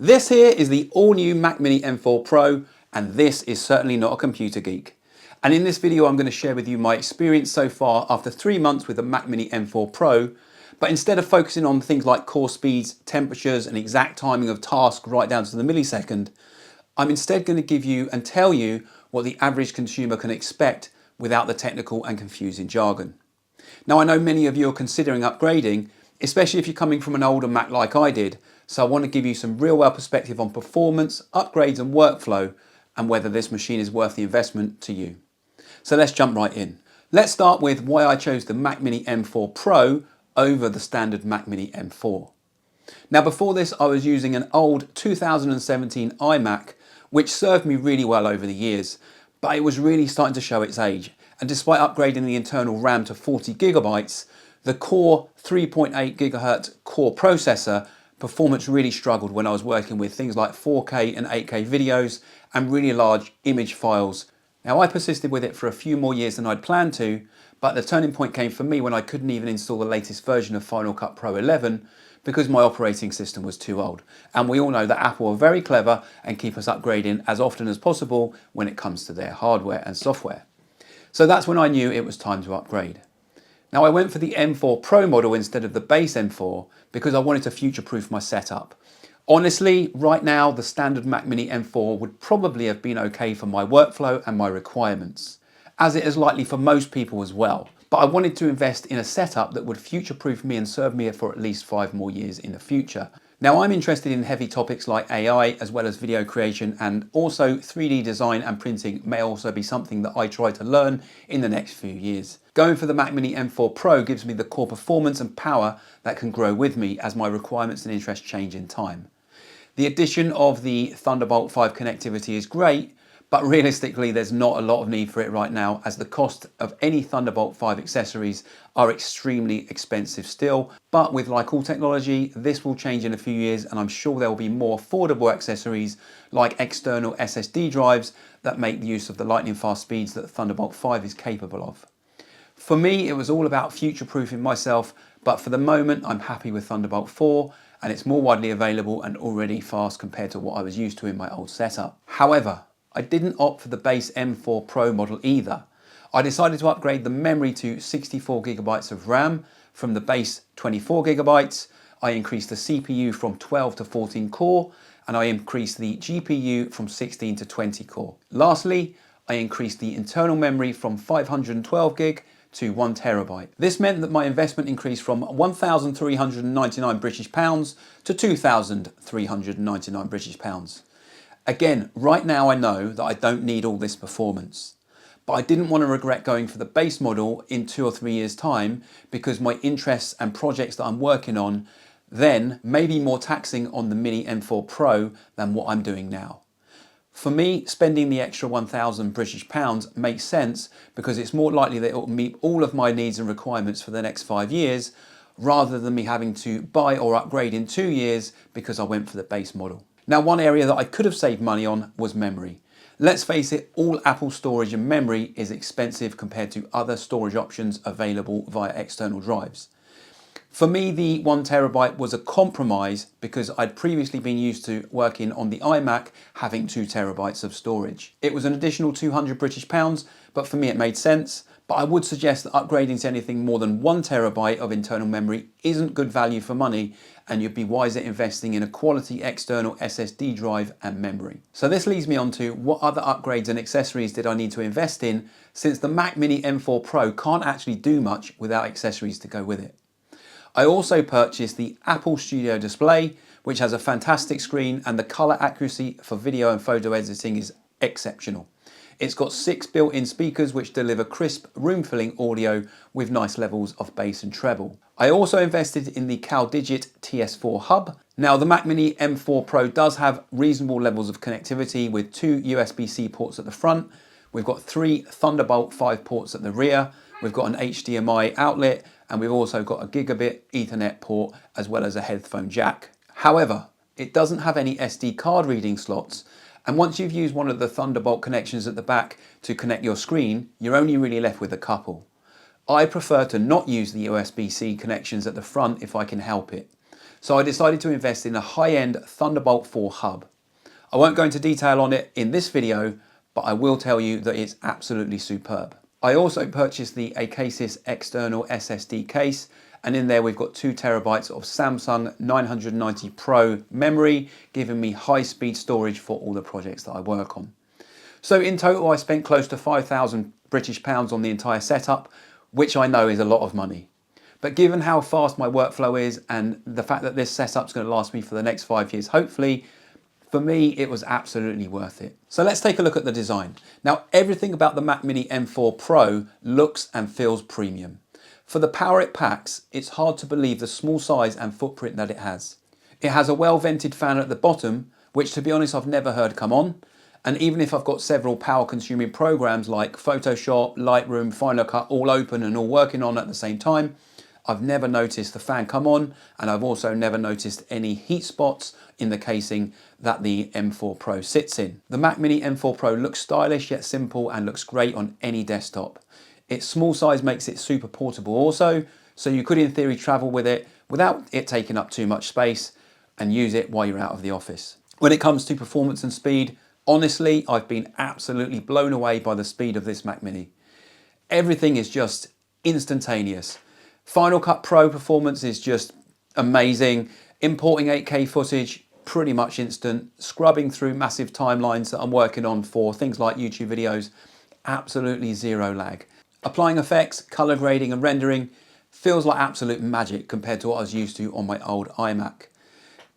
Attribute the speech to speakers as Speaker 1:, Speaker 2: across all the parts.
Speaker 1: This here is the all-new Mac Mini M4 Pro, and this is certainly not a computer geek. And in this video I'm going to share with you my experience so far after 3 months with the Mac Mini M4 Pro, but instead of focusing on things like core speeds, temperatures and exact timing of tasks right down to the millisecond, I'm instead going to give you and tell you what the average consumer can expect without the technical and confusing jargon. Now I know many of you are considering upgrading, especially if you're coming from an older Mac like I did, so I want to give you some real world perspective on performance, upgrades and workflow, and whether this machine is worth the investment to you. So let's jump right in. Let's start with why I chose the Mac Mini M4 Pro over the standard Mac Mini M4. Now before this I was using an old 2017 iMac which served me really well over the years, but it was really starting to show its age, and despite upgrading the internal RAM to 40 gigabytes, the core 3.8 gigahertz core processor performance really struggled when I was working with things like 4K and 8K videos and really large image files. Now I persisted with it for a few more years than I'd planned to, but the turning point came for me when I couldn't even install the latest version of Final Cut Pro 11 because my operating system was too old. And we all know that Apple are very clever and keep us upgrading as often as possible when it comes to their hardware and software. So that's when I knew it was time to upgrade. Now I went for the M4 Pro model instead of the base M4 because I wanted to future-proof my setup. Honestly, right now the standard Mac Mini M4 would probably have been okay for my workflow and my requirements, as it is likely for most people as well. But I wanted to invest in a setup that would future-proof me and serve me for at least 5 more years in the future. Now I'm interested in heavy topics like AI as well as video creation, and also 3D design and printing may also be something that I try to learn in the next few years. Going for the Mac Mini M4 Pro gives me the core performance and power that can grow with me as my requirements and interests change in time. The addition of the Thunderbolt 5 connectivity is great, but realistically there's not a lot of need for it right now, as the cost of any Thunderbolt 5 accessories are extremely expensive still. But with like all technology, this will change in a few years, and I'm sure there will be more affordable accessories like external SSD drives that make use of the lightning fast speeds that Thunderbolt 5 is capable of. For me, it was all about future-proofing myself, but for the moment I'm happy with Thunderbolt 4, and it's more widely available and already fast compared to what I was used to in my old setup. However, I didn't opt for the base M4 Pro model either. I decided to upgrade the memory to 64 gigabytes of RAM from the base 24 gigabytes. I increased the CPU from 12 to 14 core, and I increased the GPU from 16 to 20 core. Lastly, I increased the internal memory from 512 gig to 1 terabyte. This meant that my investment increased from 1,399 British pounds to 2,399 British pounds. Again, right now I know that I don't need all this performance, but I didn't want to regret going for the base model in 2 or 3 years' time, because my interests and projects that I'm working on then may be more taxing on the Mini M4 Pro than what I'm doing now. For me, spending the extra 1,000 British pounds makes sense because it's more likely that it will meet all of my needs and requirements for the next 5 years, rather than me having to buy or upgrade in 2 years because I went for the base model. Now, one area that I could have saved money on was memory. Let's face it, all Apple storage and memory is expensive compared to other storage options available via external drives. For me, the 1 terabyte was a compromise because I'd previously been used to working on the iMac having 2 terabytes of storage. It was an additional 200 British pounds, but for me it made sense. But I would suggest that upgrading to anything more than 1 terabyte of internal memory isn't good value for money, and you'd be wiser investing in a quality external SSD drive and memory. So this leads me on to what other upgrades and accessories did I need to invest in, since the Mac Mini M4 Pro can't actually do much without accessories to go with it. I also purchased the Apple Studio Display, which has a fantastic screen, and the color accuracy for video and photo editing is exceptional. It's got 6 built-in speakers which deliver crisp, room-filling audio with nice levels of bass and treble. I also invested in the CalDigit TS4 hub. Now the Mac Mini M4 Pro does have reasonable levels of connectivity with 2 USB-C ports at the front. We've got 3 Thunderbolt 5 ports at the rear. We've got an HDMI outlet, and we've also got a gigabit Ethernet port as well as a headphone jack. However, it doesn't have any SD card reading slots, and once you've used one of the Thunderbolt connections at the back to connect your screen, you're only really left with a couple. I prefer to not use the USB-C connections at the front if I can help it. So I decided to invest in a high-end Thunderbolt 4 hub. I won't go into detail on it in this video, but I will tell you that it's absolutely superb. I also purchased the Acasis external SSD case, and in there we've got 2 terabytes of Samsung 990 Pro memory, giving me high-speed storage for all the projects that I work on. So in total I spent close to 5,000 British pounds on the entire setup, which I know is a lot of money. But given how fast my workflow is and the fact that this setup's going to last me for the next 5 years, hopefully, for me, it was absolutely worth it. So let's take a look at the design. Now, everything about the Mac Mini M4 Pro looks and feels premium. For the power it packs, it's hard to believe the small size and footprint that it has. It has a well-vented fan at the bottom, which to be honest, I've never heard come on. And even if I've got several power-consuming programs like Photoshop, Lightroom, Final Cut all open and all working on at the same time, I've never noticed the fan come on, and I've also never noticed any heat spots in the casing that the M4 Pro sits in. The Mac Mini M4 Pro looks stylish yet simple and looks great on any desktop. Its small size makes it super portable also, so you could in theory travel with it without it taking up too much space and use it while you're out of the office. When it comes to performance and speed, honestly, I've been absolutely blown away by the speed of this Mac Mini. Everything is just instantaneous. Final Cut Pro performance is just amazing. Importing 8K footage, pretty much instant. Scrubbing through massive timelines that I'm working on for things like YouTube videos, absolutely zero lag. Applying effects, color grading and rendering feels like absolute magic compared to what I was used to on my old iMac.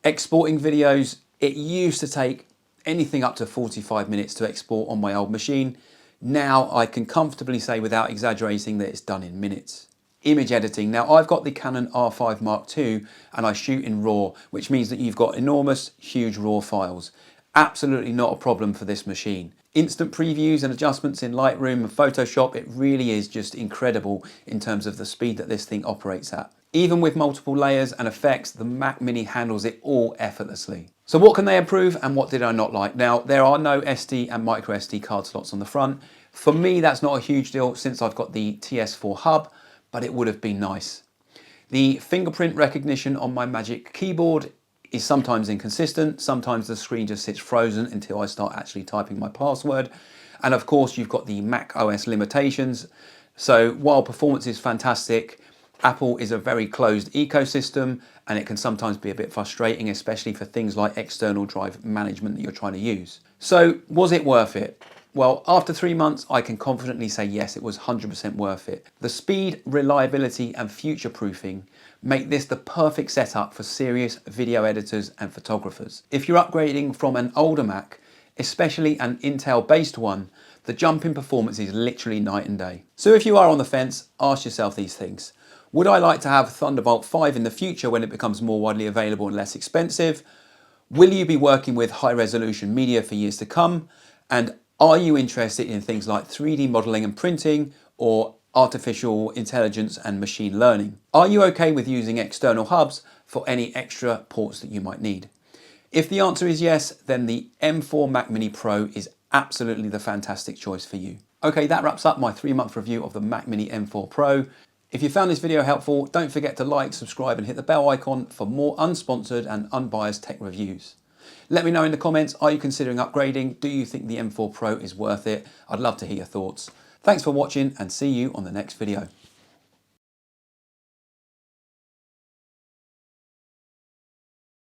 Speaker 1: Exporting videos, it used to take anything up to 45 minutes to export on my old machine. Now I can comfortably say without exaggerating that it's done in minutes. Image editing. Now I've got the Canon R5 Mark II and I shoot in RAW, which means that you've got enormous, huge RAW files. Absolutely not a problem for this machine. Instant previews and adjustments in Lightroom and Photoshop, it really is just incredible in terms of the speed that this thing operates at. Even with multiple layers and effects, the Mac Mini handles it all effortlessly. So what can they improve and what did I not like? Now, there are no SD and micro SD card slots on the front. For me, that's not a huge deal since I've got the TS4 hub, but it would have been nice. The fingerprint recognition on my Magic Keyboard is sometimes inconsistent. Sometimes the screen just sits frozen until I start actually typing my password. And of course, you've got the Mac OS limitations. So while performance is fantastic, Apple is a very closed ecosystem and it can sometimes be a bit frustrating, especially for things like external drive management that you're trying to use. So was it worth it? Well, after 3 months, I can confidently say yes, it was 100% worth it. The speed, reliability and future-proofing make this the perfect setup for serious video editors and photographers. If you're upgrading from an older Mac, especially an Intel-based one, the jump in performance is literally night and day. So if you are on the fence, ask yourself these things. Would I like to have Thunderbolt 5 in the future when it becomes more widely available and less expensive? Will you be working with high-resolution media for years to come? And are you interested in things like 3D modeling and printing or artificial intelligence and machine learning? Are you okay with using external hubs for any extra ports that you might need? If the answer is yes, then the M4 Mac Mini Pro is absolutely the fantastic choice for you. Okay, that wraps up my 3-month review of the Mac Mini M4 Pro. If you found this video helpful, don't forget to like, subscribe and hit the bell icon for more unsponsored and unbiased tech reviews. Let me know in the comments, are you considering upgrading? Do you think the M4 Pro is worth it? I'd love to hear your thoughts. Thanks for watching and see you on the next video.